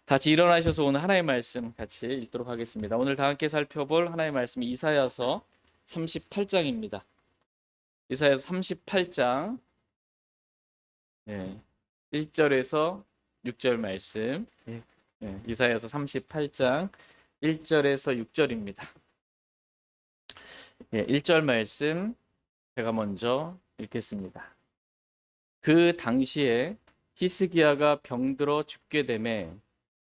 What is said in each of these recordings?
같이 일어나셔서 오늘 하나님의 말씀 같이 읽도록 하겠습니다. 오늘 다 함께 살펴볼 하나님의 말씀이 이사야서 38장입니다. 이사야서 38장 1절에서 6절 말씀. 이사야서 38장 1절에서 6절입니다. 1절 말씀 제가 먼저 읽겠습니다. 그 당시에 히스기야가 병들어 죽게 되매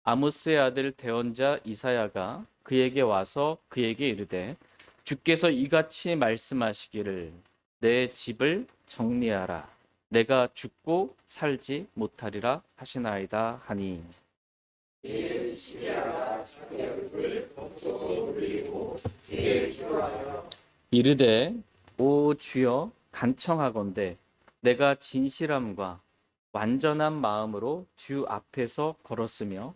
아모스의 아들 대언자 이사야가 그에게 와서 그에게 이르되 주께서 이같이 말씀하시기를 내 집을 정리하라 내가 죽고 살지 못하리라 하시나이다 하니 이르되 오 주여 간청하건대 내가 진실함과 완전한 마음으로 주 앞에서 걸었으며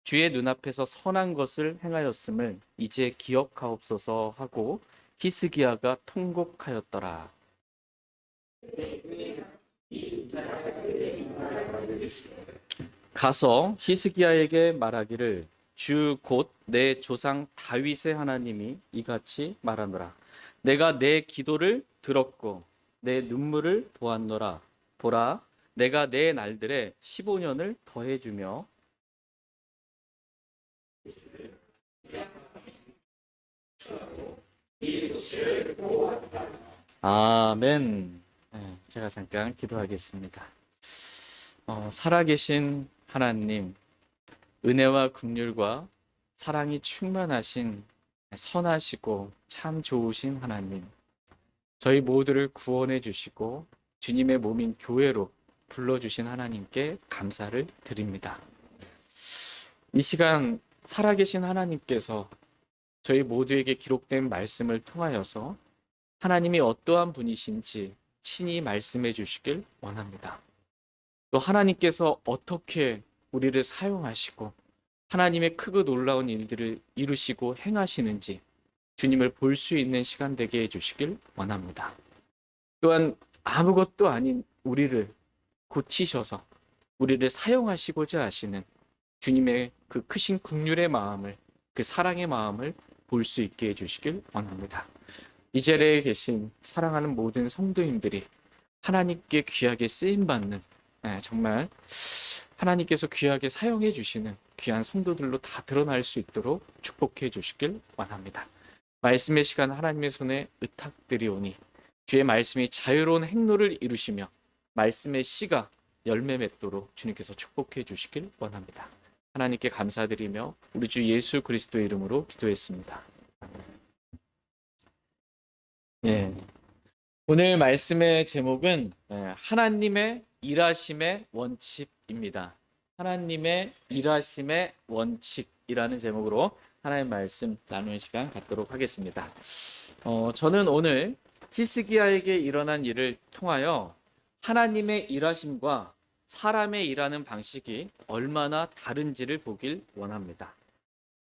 주의 눈앞에서 선한 것을 행하였음을 이제 기억하옵소서 하고 히스기야가 통곡하였더라. 가서 히스기야에게 말하기를 주 곧 내 조상 다윗의 하나님이 이같이 말하노라. 내가 내 기도를 들었고 내 눈물을 보았노라. 보라, 내가 내 날들에 15년을 더해주며 아멘. 제가 잠깐 기도하겠습니다. 살아계신 하나님, 은혜와 긍휼과 사랑이 충만하신 선하시고 참 좋으신 하나님, 저희 모두를 구원해 주시고 주님의 몸인 교회로 불러주신 하나님께 감사를 드립니다. 이 시간 살아계신 하나님께서 저희 모두에게 기록된 말씀을 통하여서 하나님이 어떠한 분이신지 친히 말씀해 주시길 원합니다. 또 하나님께서 어떻게 우리를 사용하시고 하나님의 크고 놀라운 일들을 이루시고 행하시는지 주님을 볼 수 있는 시간 되게 해주시길 원합니다. 또한 아무것도 아닌 우리를 고치셔서 우리를 사용하시고자 하시는 주님의 그 크신 긍휼의 마음을, 그 사랑의 마음을 볼 수 있게 해주시길 원합니다. 이 자리에 계신 사랑하는 모든 성도님들이 하나님께 귀하게 쓰임받는 정말 하나님께서 귀하게 사용해 주시는 귀한 성도들로 다 드러날 수 있도록 축복해 주시길 원합니다. 말씀의 시간 하나님의 손에 의탁드리오니 주의 말씀이 자유로운 행로를 이루시며 말씀의 씨가 열매 맺도록 주님께서 축복해 주시길 원합니다. 하나님께 감사드리며 우리 주 예수 그리스도의 이름으로 기도했습니다. 오늘 말씀의 제목은 하나님의 일하심의 원칙입니다. 하나님의 일하심의 원칙이라는 제목으로 하나님의 말씀 나누는 시간 갖도록 하겠습니다. 저는 오늘 히스기야에게 일어난 일을 통하여 하나님의 일하심과 사람의 일하는 방식이 얼마나 다른지를 보길 원합니다.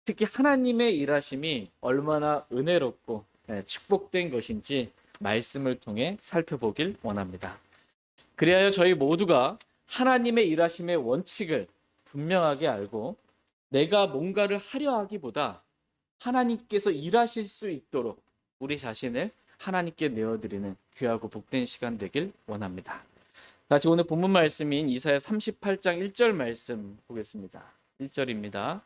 특히 하나님의 일하심이 얼마나 은혜롭고 축복된 것인지 말씀을 통해 살펴보길 원합니다. 그리하여 저희 모두가 하나님의 일하심의 원칙을 분명하게 알고 내가 뭔가를 하려 하기보다 하나님께서 일하실 수 있도록 우리 자신을 하나님께 내어드리는 귀하고 복된 시간 되길 원합니다. 같이 오늘 본문 말씀인 이사야 38장 1절 말씀 보겠습니다. 1절입니다.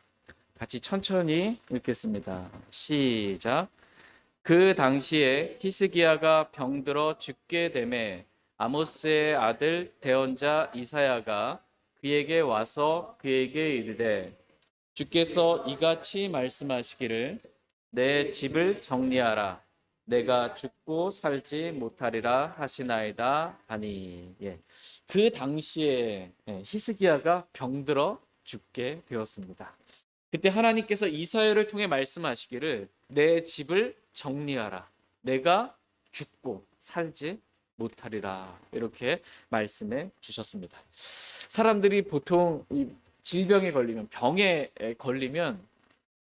같이 천천히 읽겠습니다. 시작. 그 당시에 히스기야가 병들어 죽게 되매 아모스의 아들 대언자 이사야가 그에게 와서 그에게 이르되 주께서 이같이 말씀하시기를 내 집을 정리하라 내가 죽고 살지 못하리라 하시나이다 하니. 그 당시에 히스기야가 병들어 죽게 되었습니다. 그때 하나님께서 이사야를 통해 말씀하시기를 내 집을 정리하라 내가 죽고 살지 못하리라 이렇게 말씀해 주셨습니다. 사람들이 보통 이 질병에 걸리면 병에 걸리면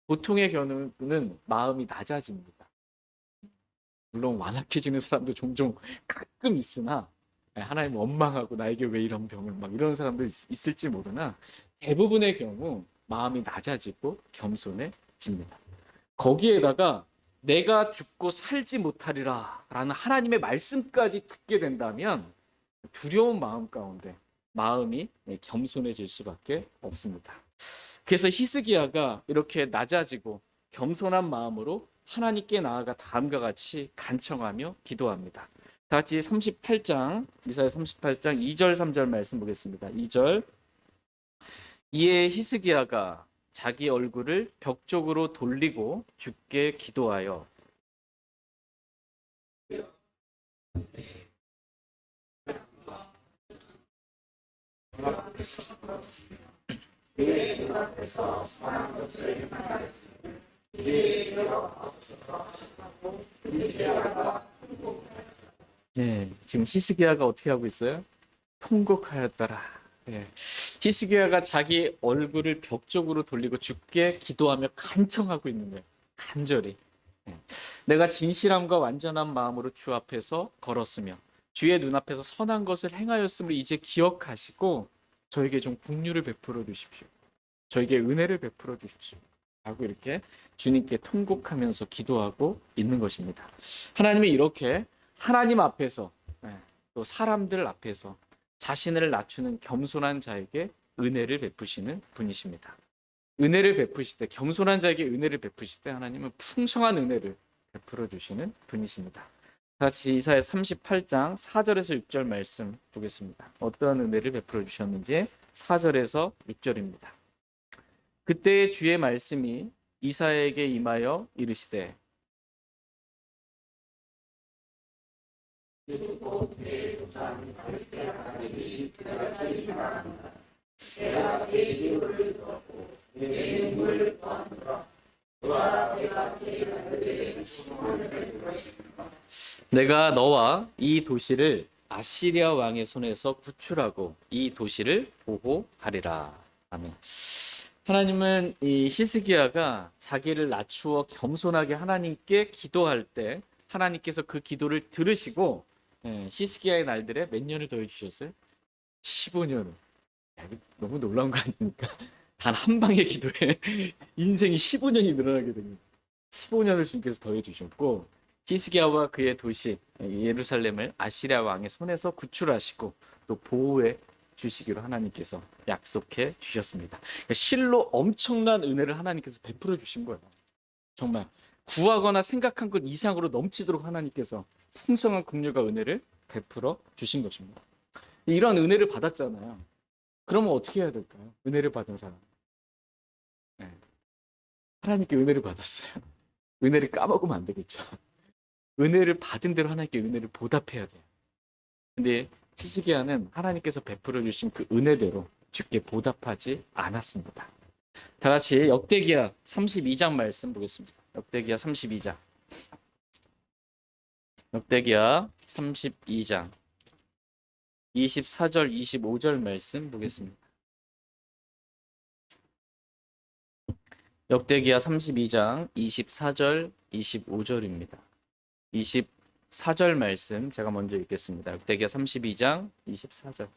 보통의 경우는 마음이 낮아집니다. 물론 완악해지는 사람도 종종 가끔 있으나 하나님 원망하고 나에게 왜 이런 병을 막 이런 사람도 있을지 모르나 대부분의 경우 마음이 낮아지고 겸손해집니다. 거기에다가 내가 죽고 살지 못하리라 라는 하나님의 말씀까지 듣게 된다면 두려운 마음 가운데 마음이 겸손해질 수밖에 없습니다. 그래서 히스기야가 이렇게 낮아지고 겸손한 마음으로 하나님께 나아가 다음과 같이 간청하며 기도합니다. 다 같이 38장, 이사야 38장 2절 3절 말씀 보겠습니다. 2절. 이에 히스기야가 자기 얼굴을 벽 쪽으로 돌리고 주께 기도하여 네, 지금 히스기야가 어떻게 하고 있어요? 통곡하였더라. 네. 히스기야가 자기 얼굴을 벽 쪽으로 돌리고 주께 기도하며 간청하고 있는 거예요. 간절히. 네. 내가 진실함과 완전한 마음으로 주 앞에서 걸었으며 주의 눈앞에서 선한 것을 행하였음을 이제 기억하시고 저에게 좀 긍휼을 베풀어 주십시오. 저에게 은혜를 베풀어 주십시오. 하고 이렇게 주님께 통곡하면서 기도하고 있는 것입니다. 하나님이 이렇게 하나님 앞에서 또 사람들 앞에서 자신을 낮추는 겸손한 자에게 은혜를 베푸시는 분이십니다. 은혜를 베푸실 때, 겸손한 자에게 은혜를 베푸실 때 하나님은 풍성한 은혜를 베풀어 주시는 분이십니다. 같이 이사야 38장 4절에서 6절 말씀 보겠습니다. 어떠한 은혜를 베풀어 주셨는지 4절에서 6절입니다. 그때의 주의 말씀이 이사야에게 임하여 이르시되 내가 너와 이 도시를 아시리아 왕의 손에서 구출하고 이 도시를 보호하리라. 아멘. 하나님은 이 히스기야가 자기를 낮추어 겸손하게 하나님께 기도할 때 하나님께서 그 기도를 들으시고 히스기야의 날들에 몇 년을 더해 주셨어요? 15년을. 너무 놀라운 거 아닙니까? 단 한 방의 기도에 인생이 15년이 늘어나게 됩니다. 15년을 주님께서 더해 주셨고 히스기야와 그의 도시 예루살렘을 아시리아 왕의 손에서 구출하시고 또 보호해 주시기로 하나님께서 약속해 주셨습니다. 그러니까 실로 엄청난 은혜를 하나님께서 베풀어 주신 거예요. 정말 구하거나 생각한 것 이상으로 넘치도록 하나님께서 풍성한 긍휼과 은혜를 베풀어 주신 것입니다. 이런 은혜를 받았잖아요. 그러면 어떻게 해야 될까요? 은혜를 받은 사람. 네. 하나님께 은혜를 받았어요. 은혜를 까먹으면 안 되겠죠. 은혜를 받은 대로 하나님께 은혜를 보답해야 돼요. 근데 히스기야는 하나님께서 베풀어 주신 그 은혜대로 주께 보답하지 않았습니다. 다 같이 역대기야 32장 말씀 보겠습니다. 역대기야 32장. 역대기야 32장 24절 25절 말씀 보겠습니다. 역대기야 32장 24절 25절입니다. 24절 말씀 제가 먼저 읽겠습니다. 역대기야 32장 24절.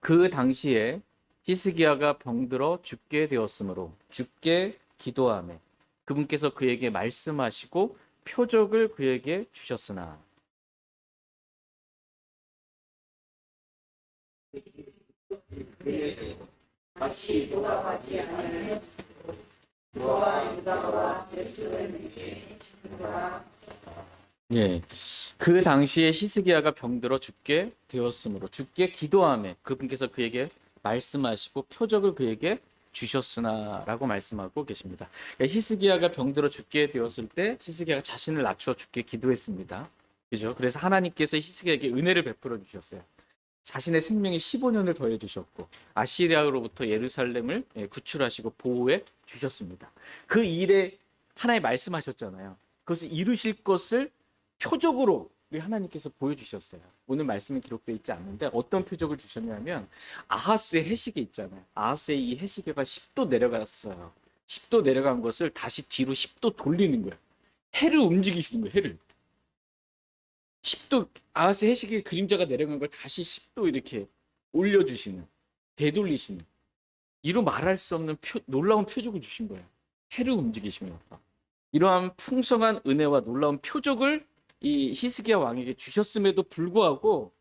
그 당시에 히스기야가 병들어 죽게 되었으므로 주께 기도하며 그분께서 그에게 말씀하시고 표적을 그에게 주셨으나 다시 돌아가지 않으면 너와 유다와 베들레헴에게 예, 그 당시에 히스기야가 병들어 죽게 되었으므로 주께 기도하며 그분께서 그에게 말씀하시고 표적을 그에게 주셨으나라고 말씀하고 계십니다. 그러니까 히스기야가 병들어 죽게 되었을 때 히스기야가 자신을 낮추어 주께 기도했습니다. 그죠? 그래서 하나님께서 히스기야에게 은혜를 베풀어 주셨어요. 자신의 생명에 15년을 더해 주셨고 아시리아로부터 예루살렘을 구출하시고 보호해 주셨습니다. 그 일에 하나님 말씀하셨잖아요. 그것을 이루실 것을 표적으로 우리 하나님께서 보여주셨어요. 오늘 말씀이 기록되어 있지 않는데 어떤 표적을 주셨냐면 아하스의 해시계 있잖아요. 아하스의 이 해시계가 10도 내려갔어요. 10도 내려간 것을 다시 뒤로 10도 돌리는 거예요. 해를 움직이시는 거예요. 해를. 10도 아하스의 해시계 그림자가 내려간 걸 다시 10도 이렇게 올려주시는, 되돌리시는 이루 말할 수 없는 놀라운 표적을 주신 거예요. 해를 움직이시면서 이러한 풍성한 은혜와 놀라운 표적을 이 히스기야 왕에게 주셨음에도 불구하고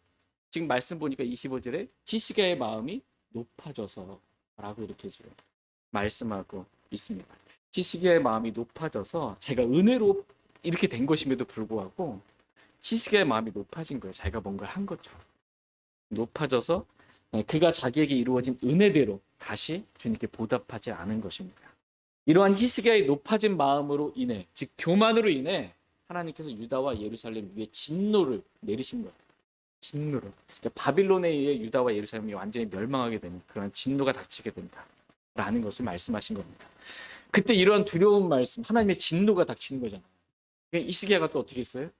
지금 말씀 보니까 25절에 히스기야의 마음이 높아져서 라고 이렇게 지금 말씀하고 있습니다. 히스기야의 마음이 높아져서 제가 은혜로 이렇게 된 것임에도 불구하고 히스기야의 마음이 높아진 거예요. 자기가 뭔가를 한 것처럼 높아져서 그가 자기에게 이루어진 은혜대로 다시 주님께 보답하지 않은 것입니다. 이러한 히스기야의 높아진 마음으로 인해, 즉 교만으로 인해 하나님께서 유다와 예루살렘 위에 진노를 내리신 거예요. 진노를. 그러니까 바빌론에 의해 유다와 예루살렘이 완전히 멸망하게 되는 그런 진노가 닥치게 된다라는 것을 말씀하신 겁니다. 그때 이러한 두려운 말씀, 하나님의 진노가 닥치는 거잖아요. 그러니까 히스기야가 또 어떻게 했어요?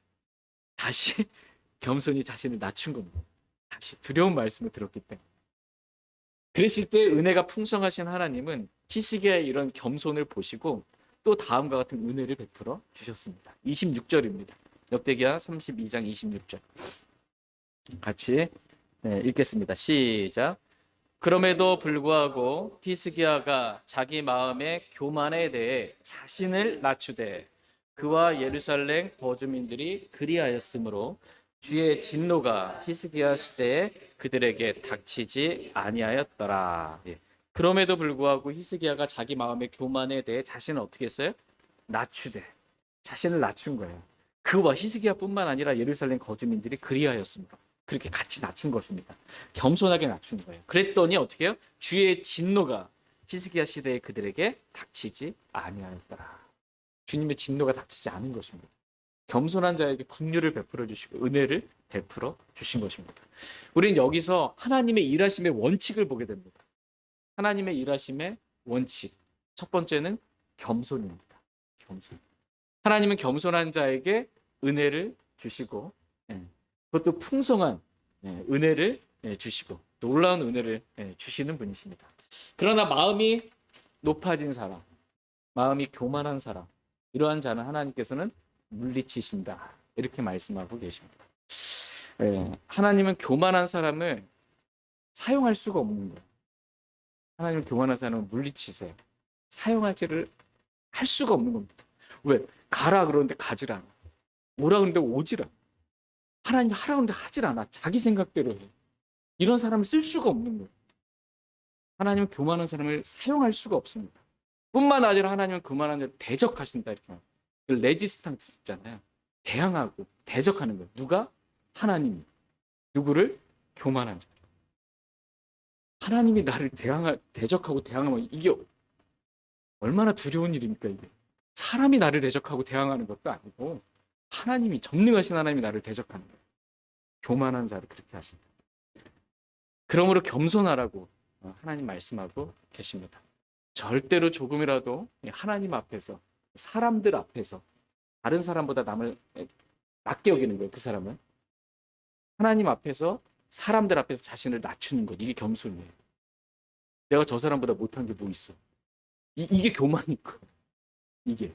다시 겸손히 자신을 낮춘 겁니다. 다시 두려운 말씀을 들었기 때문에. 그랬을 때 은혜가 풍성하신 하나님은 히스기야의 이런 겸손을 보시고 또 다음과 같은 은혜를 베풀어 주셨습니다. 26절입니다. 역대기야 32장 26절. 같이 읽겠습니다. 시작. 그럼에도 불구하고 히스기야가 자기 마음의 교만에 대해 자신을 낮추되 그와 예루살렘 거주민들이 그리하였으므로 주의 진노가 히스기야 시대에 그들에게 닥치지 아니하였더라. 그럼에도 불구하고 히스기야가 자기 마음의 교만에 대해 자신을 어떻게 했어요? 낮추되 자신을 낮춘 거예요. 그와 히스기야뿐만 아니라 예루살렘 거주민들이 그리하였습니다. 그렇게 같이 낮춘 것입니다. 겸손하게 낮춘 거예요. 그랬더니 어떻게 해요? 주의 진노가 히스기야 시대에 그들에게 닥치지 아니하였더라. 주님의 진노가 닥치지 않은 것입니다. 겸손한 자에게 긍휼을 베풀어 주시고 은혜를 베풀어 주신 것입니다. 우리는 여기서 하나님의 일하심의 원칙을 보게 됩니다. 하나님의 일하심의 원칙. 첫 번째는 겸손입니다. 겸손. 하나님은 겸손한 자에게 은혜를 주시고 그것도 풍성한 은혜를 주시고 놀라운 은혜를 주시는 분이십니다. 그러나 마음이 높아진 사람, 마음이 교만한 사람, 이러한 자는 하나님께서는 물리치신다. 이렇게 말씀하고 계십니다. 하나님은 교만한 사람을 사용할 수가 없는 거예요. 하나님은 교만한 사람을 물리치세요. 사용하지를 할 수가 없는 겁니다. 왜? 가라 그러는데 가질 않아. 오라 그러는데 오질 않아. 하나님이 하라 그러는데 하질 않아. 자기 생각대로 해. 이런 사람을 쓸 수가 없는 거예요. 하나님은 교만한 사람을 사용할 수가 없습니다. 뿐만 아니라 하나님은 교만한 자를 대적하신다. 이렇게 말합니다. 레지스탕스 있잖아요. 대항하고 대적하는 거예요. 누가? 하나님이. 누구를? 교만한 자. 하나님이 나를 대적하고 대항하면 이게 얼마나 두려운 일입니까 이게. 사람이 나를 대적하고 대항하는 것도 아니고 하나님이, 전능하신 하나님이 나를 대적하는 거예요. 교만한 자를 그렇게 하신다. 그러므로 겸손하라고 하나님 말씀하고 계십니다. 절대로 조금이라도 하나님 앞에서, 사람들 앞에서, 다른 사람보다 남을 낮게 여기는 거예요. 그 사람은 하나님 앞에서, 사람들 앞에서 자신을 낮추는 것, 이게 겸손이에요. 내가 저 사람보다 못한 게 뭐 있어? 이게 교만인 거예요. 이게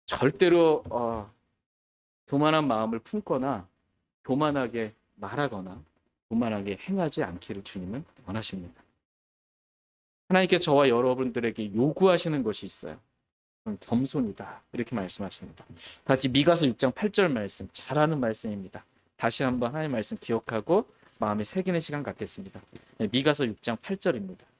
절대로 교만한 마음을 품거나 교만하게 말하거나 교만하게 행하지 않기를 주님은 원하십니다. 하나님께서 저와 여러분들에게 요구하시는 것이 있어요. 그건 겸손이다. 이렇게 말씀하십니다. 다시 미가서 6장 8절 말씀, 잘 아는 말씀입니다. 다시 한번 하나님 말씀 기억하고 마음에 새기는 시간 갖겠습니다. 미가서 6장 8절입니다.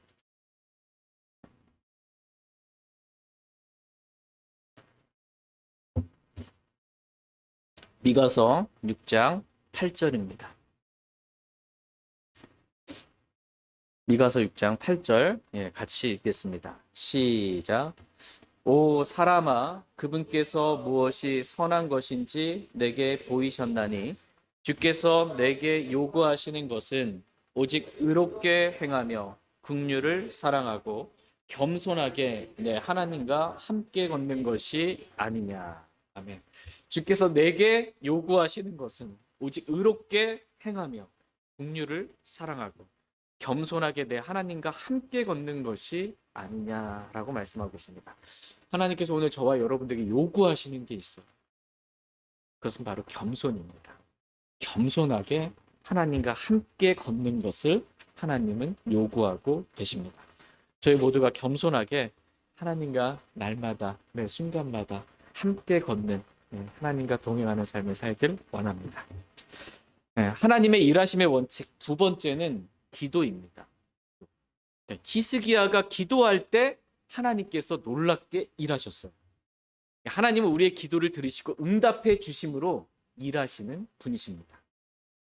미가서 6장 8절입니다. 미가서 6장 8절 같이 읽겠습니다. 시작. 오 사람아, 그분께서 무엇이 선한 것인지 내게 보이셨나니 주께서 내게 요구하시는 것은 오직 의롭게 행하며 긍휼을 사랑하고 겸손하게 내 하나님과 함께 걷는 것이 아니냐. 아멘. 주께서 내게 요구하시는 것은 오직 의롭게 행하며 긍휼을 사랑하고 겸손하게 내 하나님과 함께 걷는 것이 아니냐라고 말씀하고 있습니다. 하나님께서 오늘 저와 여러분들에게 요구하시는 게 있어요. 그것은 바로 겸손입니다. 겸손하게 하나님과 함께 걷는 것을 하나님은 요구하고 계십니다. 저희 모두가 겸손하게 하나님과 날마다, 매 순간마다 함께 걷는 하나님과 동행하는 삶을 살길 원합니다. 하나님의 일하심의 원칙 두 번째는 기도입니다. 히스기야가 기도할 때 하나님께서 놀랍게 일하셨어요. 하나님은 우리의 기도를 들으시고 응답해 주심으로 일하시는 분이십니다.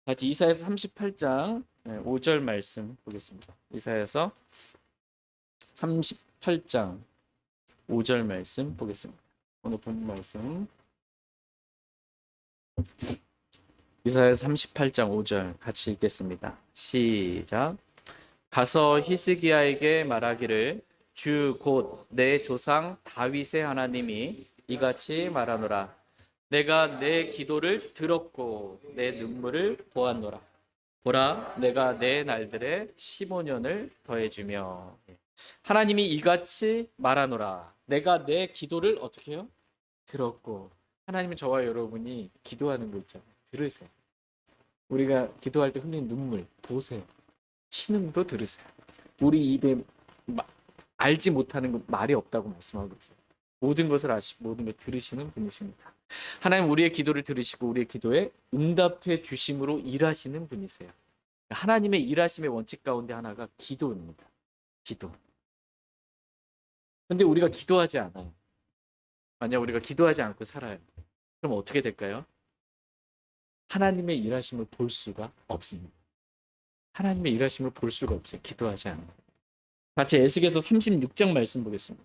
같이 이사야서 38장 5절 말씀 보겠습니다. 이사야서 38장 5절 말씀 보겠습니다. 오늘 본 말씀 이사야서 38장 5절 같이 읽겠습니다. 시작. 가서 히스기야에게 말하기를 주 곧 내 조상 다윗의 하나님이 이같이 말하노라. 내가 내 기도를 들었고 내 눈물을 보았노라. 보라, 내가 내 날들에 15년을 더해주며. 하나님이 이같이 말하노라. 내가 내 기도를 어떻게 해요? 들었고. 하나님은 저와 여러분이 기도하는 거 있잖아요. 들으세요. 우리가 기도할 때 흘리는 눈물 보세요. 신음도 들으세요. 우리 입에 알지 못하는 것 말이 없다고 말씀하고 있어요. 모든 것을 아시고 모든 걸 들으시는 분이십니다. 하나님 우리의 기도를 들으시고 우리의 기도에 응답해 주심으로 일하시는 분이세요. 하나님의 일하심의 원칙 가운데 하나가 기도입니다. 기도. 그런데 우리가 기도하지 않아요. 만약 우리가 기도하지 않고 살아요. 그럼 어떻게 될까요? 하나님의 일하심을 볼 수가 없습니다. 하나님의 일하심을 볼 수가 없어요. 기도하지 않아요. 같이 에스겔서 36장 말씀 보겠습니다.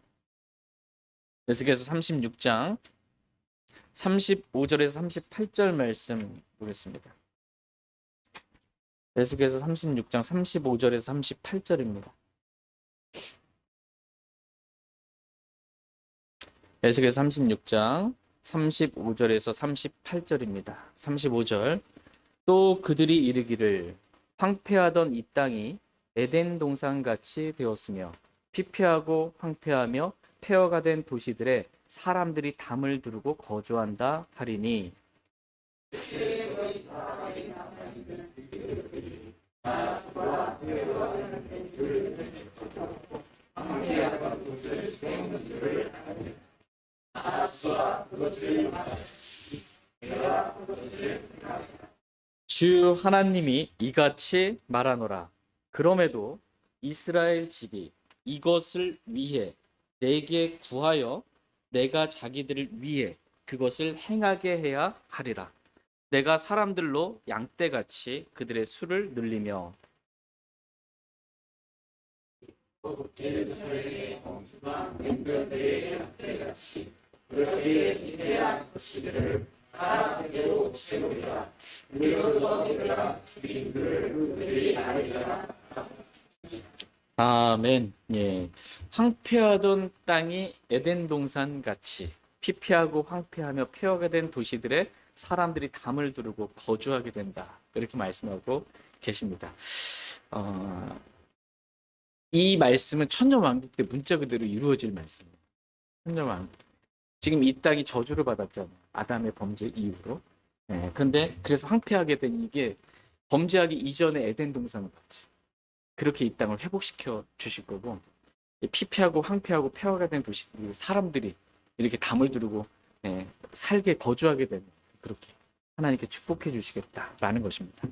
에스겔서 36장 35절에서 38절 말씀 보겠습니다. 에스겔서 36장 35절에서 38절입니다. 에스겔서 36장 35절에서 38절입니다. 35절. 또 그들이 이르기를 황폐하던 이 땅이 에덴 동산같이 되었으며 피폐하고 황폐하며 폐허가 된 도시들에 사람들이 담을 두르고 거주한다 하리니. 주 하나님이 이같이 말하노라. 그럼에도 이스라엘 집이 이것을 위해 내게 구하여 내가 자기들을 위해 그것을 행하게 해야 하리라. 내가 사람들로 양떼같이 그들의 수를 늘리며 아멘. 예. 황폐하던 땅이 에덴 동산 같이 피폐하고 황폐하며 폐허가 된 도시들에 사람들이 담을 두르고 거주하게 된다. 이렇게 말씀하고 계십니다. 이 말씀은 천년왕국 때 문자 그대로 이루어질 말씀이에요. 천년왕국. 지금 이 땅이 저주를 받았잖아요. 아담의 범죄 이후로. 그런데 그래서 황폐하게 된 이게 범죄하기 이전에 에덴 동산 같이 그렇게 이 땅을 회복시켜 주실 거고, 피폐하고 황폐하고 폐허가 된 도시 사람들이 이렇게 담을 두르고 살게 거주하게 되는, 그렇게 하나님께 축복해 주시겠다라는 것입니다.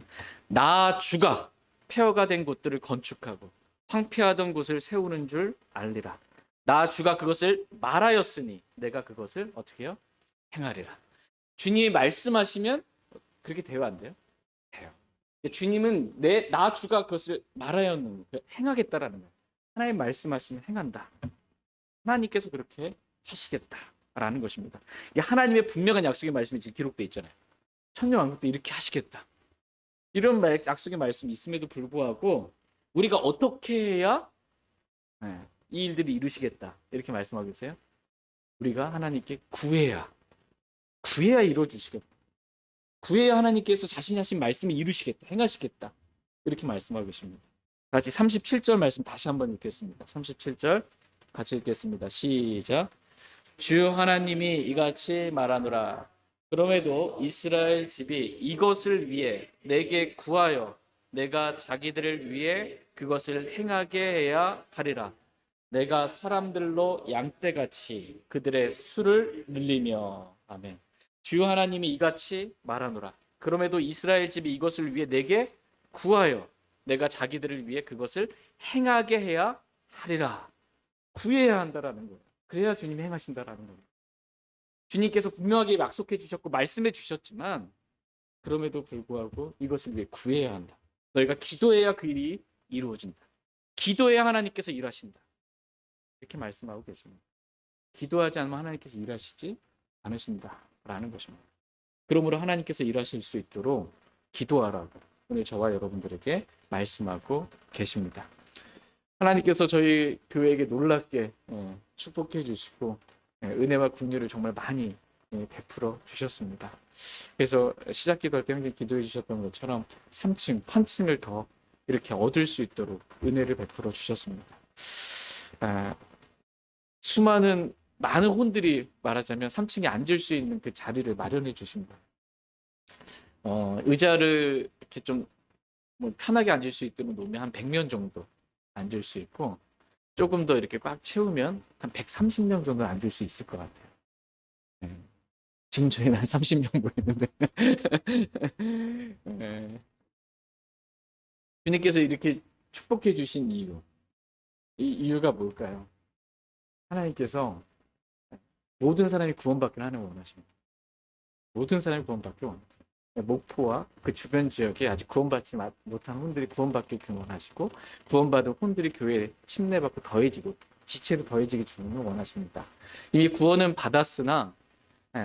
나 주가 폐허가 된 곳들을 건축하고 황폐하던 곳을 세우는 줄 알리라. 나 주가 그것을 말하였으니 내가 그것을 어떻게 해요? 행하리라. 주님이 말씀하시면 그렇게 돼요, 안 돼요? 돼요. 주님은 나 주가 그것을 말하였는, 행하겠다라는 거예요. 하나님 말씀하시면 행한다. 하나님께서 그렇게 하시겠다라는 것입니다. 이게 하나님의 분명한 약속의 말씀이 지금 기록되어 있잖아요. 천년왕국 때 이렇게 하시겠다. 이런 약속의 말씀이 있음에도 불구하고 우리가 어떻게 해야 이 일들이 이루시겠다 이렇게 말씀하고 계세요? 우리가 하나님께 구해야 이루어주시겠다. 구해야 하나님께서 자신이 하신 말씀을 이루시겠다, 행하시겠다 이렇게 말씀하고 계십니다. 같이 37절 말씀 다시 한번 읽겠습니다. 37절 같이 읽겠습니다. 시작. 주 하나님이 이같이 말하노라. 그럼에도 이스라엘 집이 이것을 위해 내게 구하여 내가 자기들을 위해 그것을 행하게 해야 하리라. 내가 사람들로 양떼같이 그들의 수를 늘리며. 아멘. 주여 하나님이 이같이 말하노라. 그럼에도 이스라엘 집이 이것을 위해 내게 구하여 내가 자기들을 위해 그것을 행하게 해야 하리라. 구해야 한다라는 거예요. 그래야 주님이 행하신다라는 거예요. 주님께서 분명하게 약속해 주셨고 말씀해 주셨지만 그럼에도 불구하고 이것을 위해 구해야 한다. 너희가 기도해야 그 일이 이루어진다. 기도해야 하나님께서 일하신다. 이렇게 말씀하고 계십니다. 기도하지 않으면 하나님께서 일하시지 않으신다라는 것입니다. 그러므로 하나님께서 일하실 수 있도록 기도하라고 오늘 저와 여러분들에게 말씀하고 계십니다. 하나님께서 저희 교회에게 놀랍게 축복해 주시고 은혜와 긍휼을 정말 많이 베풀어 주셨습니다. 그래서 시작 기도할 때 형님 기도해 주셨던 것처럼 3층, 판층을 더 이렇게 얻을 수 있도록 은혜를 베풀어 주셨습니다. 수많은 많은 혼들이 말하자면 3층에 앉을 수 있는 그 자리를 마련해 주신 거예요. 의자를 이렇게 좀 뭐 편하게 앉을 수 있도록 놓으면 한 100명 정도 앉을 수 있고 조금 더 이렇게 꽉 채우면 한 130명 정도 앉을 수 있을 것 같아요. 지금 저희는 한 30명 보이는데 주님께서 이렇게 축복해 주신 이유, 이 이유가 뭘까요? 하나님께서 모든 사람이 구원받기를 하나님을 원하십니다. 모든 사람이 구원받기 원하세요. 목포와 그 주변 지역에 아직 구원받지 못한 혼들이 구원받길 원하시고 구원받은 혼들이 교회에 침례받고 더해지고 지체도 더해지게 주님을 원하십니다. 이미 구원은 받았으나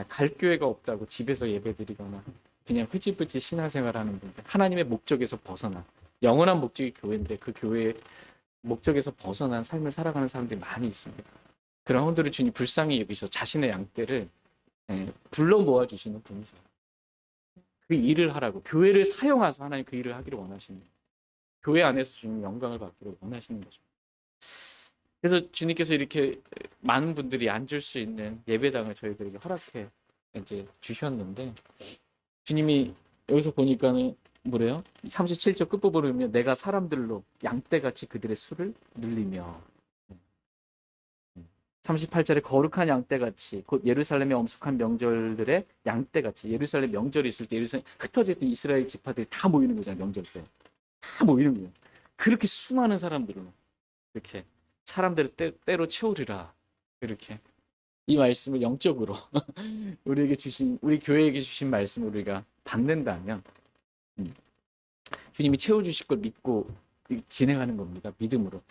갈 교회가 없다고 집에서 예배드리거나 그냥 흐지부지 신앙생활하는 분들, 하나님의 목적에서 벗어난 영원한 목적이 교회인데 그 교회의 목적에서 벗어난 삶을 살아가는 사람들이 많이 있습니다. 그런 혼들을 주님 불쌍히 여기서 자신의 양떼를 불러 모아주시는 분이세요. 그 일을 하라고 교회를 사용해서 하나님 그 일을 하기를 원하시는 거예요. 교회 안에서 주님 영광을 받기를 원하시는 거죠. 그래서 주님께서 이렇게 많은 분들이 앉을 수 있는 예배당을 저희들에게 허락해 이제 주셨는데 주님이 여기서 보니까는 뭐래요? 37절 끝부분을 보면 내가 사람들로 양떼같이 그들의 수를 늘리며 38절에 거룩한 양떼같이 곧 예루살렘의 엄숙한 명절들의 양떼같이 예루살렘 명절이 있을 때 예루살렘 흩어져 있던 이스라엘 지파들이 다 모이는 거잖아요. 명절 때 다 모이는 거예요. 그렇게 수많은 사람들로 이렇게 사람들을 때로 채우리라. 이렇게 이 말씀을 영적으로 우리에게 주신 우리 교회에게 주신 말씀을 우리가 받는다면 주님이 채워주실 걸 믿고 진행하는 겁니다. 믿음으로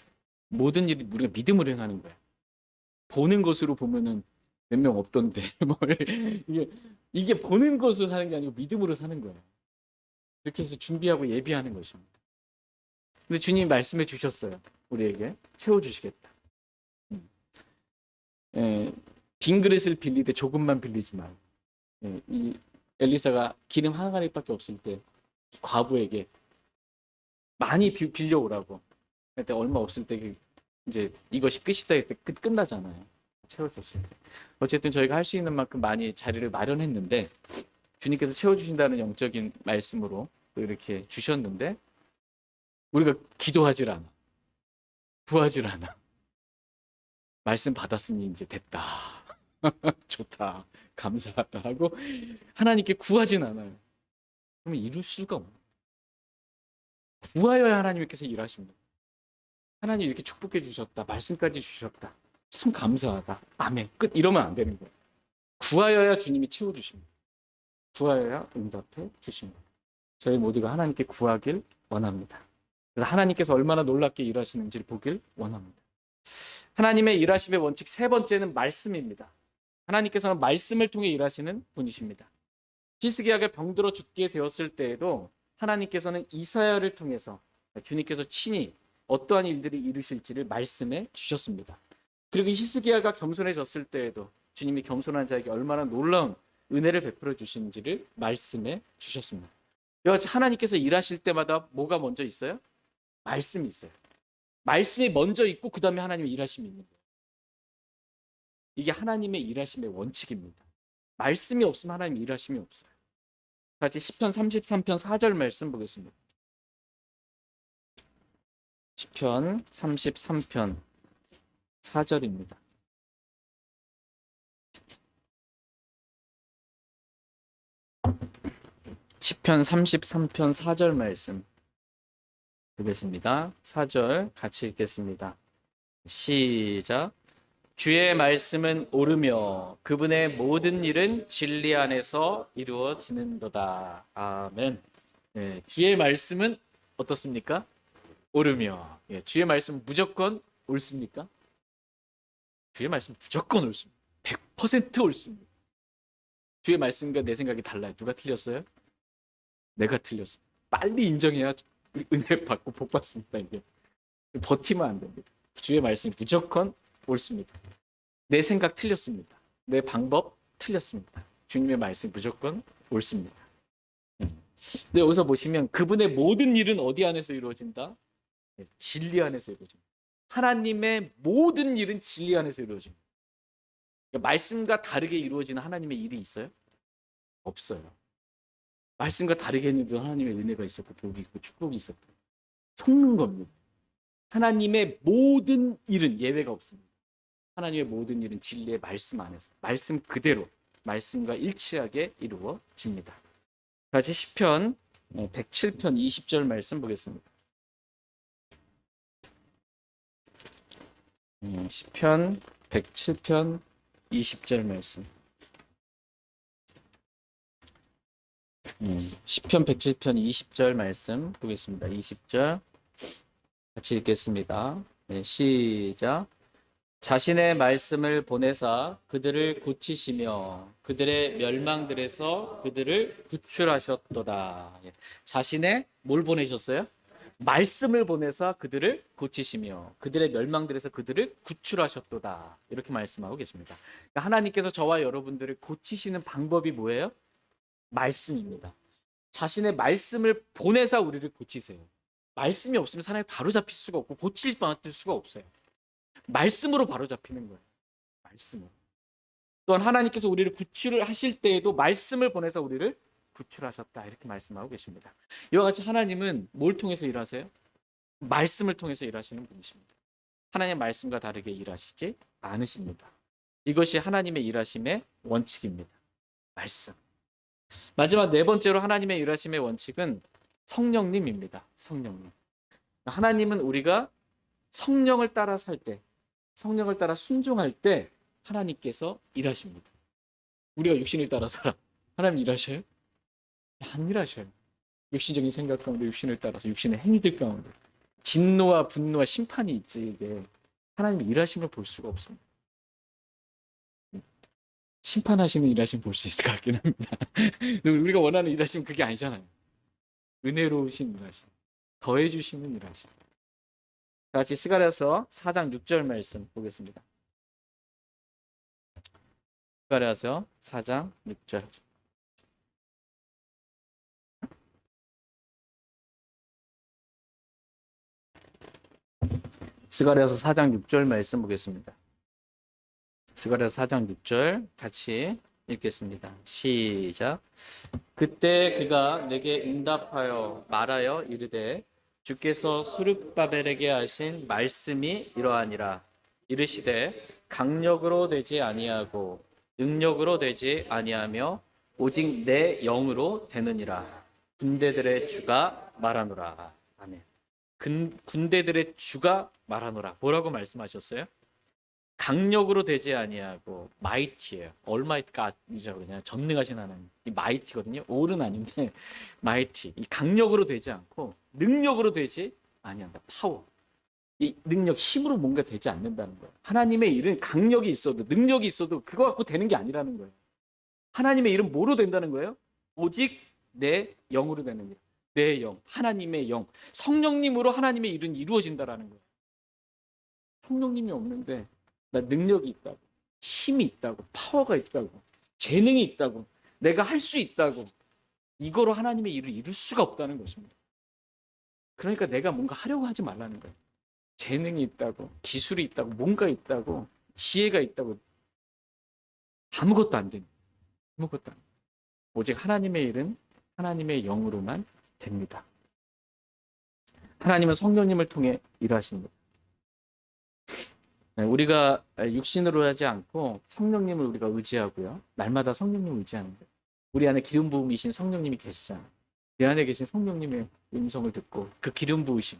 모든 일이 우리가 믿음으로 행하는 거예요. 보는 것으로 보면은 몇 명 없던데 뭐 이게 보는 것으로 사는 게 아니고 믿음으로 사는 거예요. 이렇게 해서 준비하고 예비하는 것입니다. 근데 주님이 말씀해 주셨어요. 우리에게 채워주시겠다. 빈 그릇을 빌리되 조금만 빌리지 말고 이 엘리사가 기름 한 가닥밖에 없을 때 과부에게 많이 빌려오라고 그때 얼마 없을 때 이제 이것이 끝이다 했을 때 끝나잖아요. 채워줬을 때 어쨌든 저희가 할 수 있는 만큼 많이 자리를 마련했는데 주님께서 채워주신다는 영적인 말씀으로 이렇게 주셨는데 우리가 기도하질 않아. 구하질 않아. 말씀 받았으니 이제 됐다. 좋다. 감사하다 하고 하나님께 구하진 않아요. 그러면 이룰 수가 없는 구하여야 하나님께서 일하십니다. 하나님 이렇게 축복해 주셨다. 말씀까지 주셨다. 참 감사하다. 아멘. 끝. 이러면 안 되는 거예요. 구하여야 주님이 채워주십니다. 구하여야 응답해 주십니다. 저희 모두가 하나님께 구하길 원합니다. 그래서 하나님께서 얼마나 놀랍게 일하시는지를 보길 원합니다. 하나님의 일하심의 원칙 세 번째는 말씀입니다. 하나님께서는 말씀을 통해 일하시는 분이십니다. 히스기야가 병들어 죽게 되었을 때에도 하나님께서는 이사야를 통해서 주님께서 친히 어떠한 일들이 이루실지를 말씀해 주셨습니다. 그리고 히스기야가 겸손해졌을 때에도 주님이 겸손한 자에게 얼마나 놀라운 은혜를 베풀어 주시는지를 말씀해 주셨습니다. 하나님께서 일하실 때마다 뭐가 먼저 있어요? 말씀이 있어요. 말씀이 먼저 있고 그 다음에 하나님의 일하심이 있는 거예요. 이게 하나님의 일하심의 원칙입니다. 말씀이 없으면 하나님의 일하심이 없어요. 같이 시편 33편 4절 말씀 보겠습니다. 시편 33편 4절입니다. 시편 33편 4절 말씀 보겠습니다. 4절 같이 읽겠습니다. 시작. 주의 말씀은 옳으며 그분의 모든 일은 진리 안에서 이루어지는도다. 아멘. 네, 주의 말씀은 어떻습니까? 옳으며. 예, 주의 말씀 무조건 옳습니까? 주의 말씀 무조건 옳습니다. 100% 옳습니다. 주의 말씀과 내 생각이 달라요. 누가 틀렸어요? 내가 틀렸어. 빨리 인정해야 은혜 받고 복 받습니다. 이게 버티면 안 됩니다. 주의 말씀이 무조건 옳습니다. 내 생각 틀렸습니다. 내 방법 틀렸습니다. 주님의 말씀이 무조건 옳습니다. 근데 여기서 보시면 그분의 모든 일은 어디 안에서 이루어진다? 진리 안에서 이루어집니다. 하나님의 모든 일은 진리 안에서 이루어집니다. 그러니까 말씀과 다르게 이루어지는 하나님의 일이 있어요? 없어요. 말씀과 다르게 했는데 하나님의 은혜가 있었고 복이 있고 축복이 있었고 속는 겁니다. 하나님의 모든 일은 예외가 없습니다. 하나님의 모든 일은 진리의 말씀 안에서 말씀 그대로 말씀과 일치하게 이루어집니다. 같이 시편 107편 20절 말씀 보겠습니다. 시편 107편 20절 말씀. 시편 107편 20절 말씀 보겠습니다. 20절 같이 읽겠습니다. 네, 시작. 자신의 말씀을 보내사 그들을 고치시며 그들의 멸망들에서 그들을 구출하셨도다. 자신의 뭘 보내셨어요? 말씀을 보내사 그들을 고치시며 그들의 멸망들에서 그들을 구출하셨도다. 이렇게 말씀하고 계십니다. 그러니까 하나님께서 저와 여러분들을 고치시는 방법이 뭐예요? 말씀입니다. 자신의 말씀을 보내사 우리를 고치세요. 말씀이 없으면 사람이 바로잡힐 수가 없고 고칠 수가 없어요. 말씀으로 바로잡히는 거예요. 말씀으로. 또한 하나님께서 우리를 구출을 하실 때에도 말씀을 보내서 우리를 구출하셨다. 이렇게 말씀하고 계십니다. 이와 같이 하나님은 뭘 통해서 일하세요? 말씀을 통해서 일하시는 분이십니다. 하나님의 말씀과 다르게 일하시지 않으십니다. 이것이 하나님의 일하심의 원칙입니다. 말씀. 마지막 네 번째로 하나님의 일하심의 원칙은 성령님입니다. 성령님. 하나님은 우리가 성령을 따라 살 때, 성령을 따라 순종할 때 하나님께서 일하십니다. 우리가 육신을 따라 살아. 하나님 일하셔요? 안 일하셔요. 육신적인 생각 가운데 육신을 따라서 육신의 행위들 가운데 진노와 분노와 심판이 있지. 이게 하나님의 일하심을 볼 수가 없습니다. 심판하시는 일하심 볼 수 있을 것 같긴 합니다. 우리가 원하는 일하심 그게 아니잖아요. 은혜로우신 일하심, 더해주시는 일하심. 같이 스가랴서 4장 6절 말씀 보겠습니다. 스가랴서 4장 6절. 스가랴서 4장 6절 말씀 보겠습니다. 스가랴서 4장 6절 같이 읽겠습니다. 시작. 그때 그가 내게 응답하여 말하여 이르되 주께서 수룹바벨에게 하신 말씀이 이러하니라. 이르시되 강력으로 되지 아니하고 능력으로 되지 아니하며 오직 내 영으로 되느니라. 군대들의 주가 말하노라. 아멘. 군대들의 주가 말하노라. 뭐라고 말씀하셨어요? 강력으로 되지 아니하고 마이티예요. 얼마이트가 아니라고 그냥 전능하신 하나님. 이 마이티거든요. 올은 아닌데 마이티. 이 강력으로 되지 않고 능력으로 되지 아니한다. 파워. 이 능력, 힘으로 뭔가 되지 않는다는 거예요. 하나님의 일은 강력이 있어도 능력이 있어도 그거 갖고 되는 게 아니라는 거예요. 하나님의 일은 뭐로 된다는 거예요? 오직 내 영으로 되는 거예요. 내 영, 하나님의 영, 성령님으로 하나님의 일은 이루어진다라는 거예요. 성령님이 없는데 나 능력이 있다고, 힘이 있다고, 파워가 있다고, 재능이 있다고, 내가 할 수 있다고, 이거로 하나님의 일을 이룰 수가 없다는 것입니다. 그러니까 내가 뭔가 하려고 하지 말라는 거예요. 재능이 있다고, 기술이 있다고, 뭔가 있다고, 지혜가 있다고 아무것도 안 됩니다. 아무것도 안 됩니다. 오직 하나님의 일은 하나님의 영으로만 됩니다. 하나님은 성령님을 통해 일하십니다. 우리가 육신으로 하지 않고 성령님을 우리가 의지하고요. 날마다 성령님을 의지하는 거예요. 우리 안에 기름 부음이신 성령님이 계시잖아요. 내 안에 계신 성령님의 음성을 듣고 그 기름 부으심,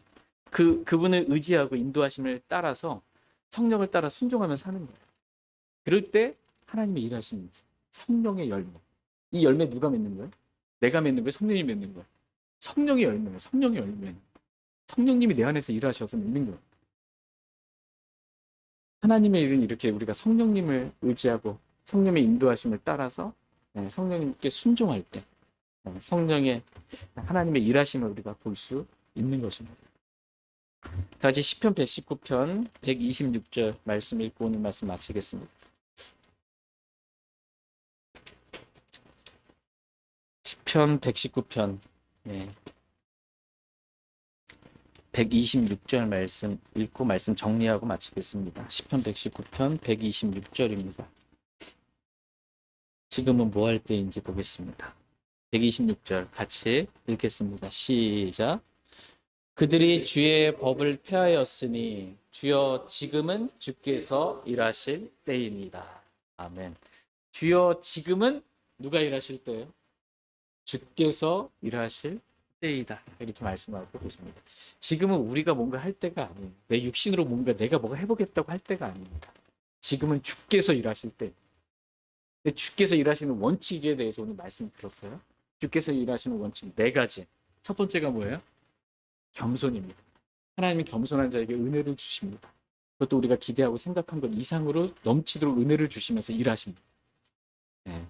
그분을 의지하고 인도하심을 따라서 성령을 따라 순종하며 사는 거예요. 그럴 때 하나님의 일하심이 성령의 열매. 이 열매 누가 맺는 거예요? 내가 맺는 거예요? 성령이 맺는 거예요? 성령의 열매예요. 성령의 열매. 성령님이 내 안에서 일하셔서 맺는 거예요. 하나님의 일은 이렇게 우리가 성령님을 의지하고 성령의 인도하심을 따라서 성령님께 순종할 때 성령의 하나님의 일하심을 우리가 볼 수 있는 것입니다. 다시 시편 119편 126절 말씀 읽고 오늘 말씀 마치겠습니다. 시편 119편 126절 말씀 읽고 말씀 정리하고 마치겠습니다. 시편 119편 126절입니다. 지금은 뭐 할 때인지 보겠습니다. 126절 같이 읽겠습니다. 시작. 그들이 주의 법을 폐하였으니 주여 지금은 주께서 일하실 때입니다. 아멘. 주여 지금은 누가 일하실 때예요? 주께서 일하실 때이다. 이렇게 말씀하고 계십니다. 지금은 우리가 뭔가 할 때가 아니에요. 내 육신으로 뭔가 내가 뭐가 해보겠다고 할 때가 아닙니다. 지금은 주께서 일하실 때. 근데 주께서 일하시는 원칙에 대해서 오늘 말씀 들었어요. 주께서 일하시는 원칙 4가지. 첫 번째가 뭐예요? 겸손입니다. 하나님이 겸손한 자에게 은혜를 주십니다. 그것도 우리가 기대하고 생각한 것 이상으로 넘치도록 은혜를 주시면서 일하십니다.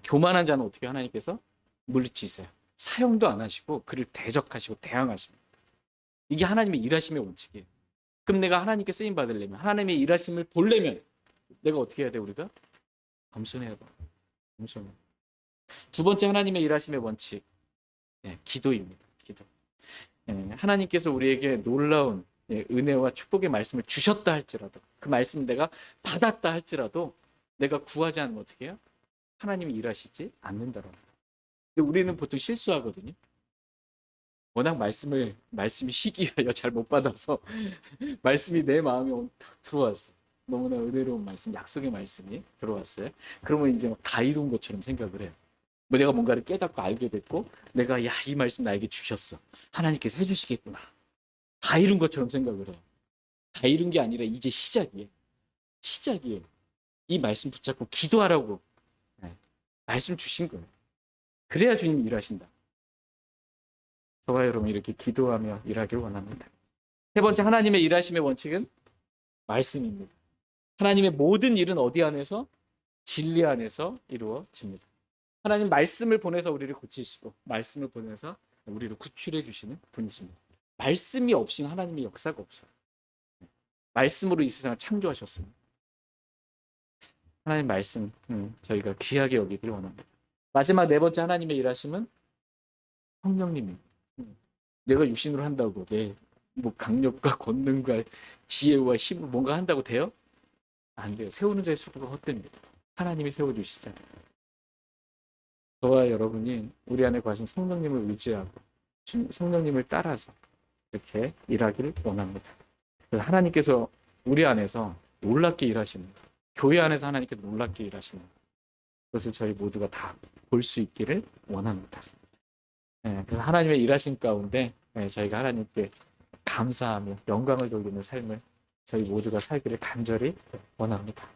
교만한 자는 어떻게 하나님께서 물리치세요. 사용도 안 하시고 그를 대적하시고 대항하십니다. 이게 하나님의 일하심의 원칙이에요. 그럼 내가 하나님께 쓰임 받으려면 하나님의 일하심을 보려면 내가 어떻게 해야 돼? 우리가 겸손해야 돼. 겸손해. 두 번째 하나님의 일하심의 원칙 기도입니다. 기도. 하나님께서 우리에게 놀라운 은혜와 축복의 말씀을 주셨다 할지라도 그 말씀 내가 받았다 할지라도 내가 구하지 않으면 어떻게 해요? 하나님이 일하시지 않는다라는 거예요. 근데 우리는 보통 실수하거든요. 워낙 말씀이 희귀하여 잘 못 받아서 말씀이 내 마음에 탁 들어왔어. 너무나 은혜로운 말씀, 약속의 말씀이 들어왔어요. 그러면 이제 다 이룬 것처럼 생각을 해요. 뭐 내가 뭔가를 깨닫고 알게 됐고 내가 이 말씀 나에게 주셨어. 하나님께서 해주시겠구나. 다 이룬 것처럼 생각을 해요. 다 이룬 게 아니라 이제 시작이에요. 시작이에요. 이 말씀 붙잡고 기도하라고 말씀 주신 거예요. 그래야 주님이 일하신다. 저와 여러분 이렇게 기도하며 일하길 원합니다. 세 번째 하나님의 일하심의 원칙은 말씀입니다. 하나님의 모든 일은 어디 안에서? 진리 안에서 이루어집니다. 하나님 말씀을 보내서 우리를 고치시고 말씀을 보내서 우리를 구출해 주시는 분이십니다. 말씀이 없이는 하나님의 역사가 없어요. 말씀으로 이 세상을 창조하셨습니다. 하나님 말씀 저희가 귀하게 여기길 원합니다. 마지막 4번째 하나님의 일하심은 성령님입니다. 내가 육신으로 한다고 내 강력과 권능과 지혜와 힘을 뭔가 한다고 돼요? 안 돼요. 세우는 자의 수고가 헛됩니다. 하나님이 세워주시잖아요. 저와 여러분이 우리 안에 거하신 성령님을 의지하고 성령님을 따라서 이렇게 일하기를 원합니다. 그래서 하나님께서 우리 안에서 놀랍게 일하시는 것, 교회 안에서 하나님께서 놀랍게 일하시는 것, 그것을 저희 모두가 다 볼 수 있기를 원합니다. 그래서 하나님의 일하심 가운데 저희가 하나님께 감사하며 영광을 돌리는 삶을 저희 모두가 살기를 간절히 원합니다.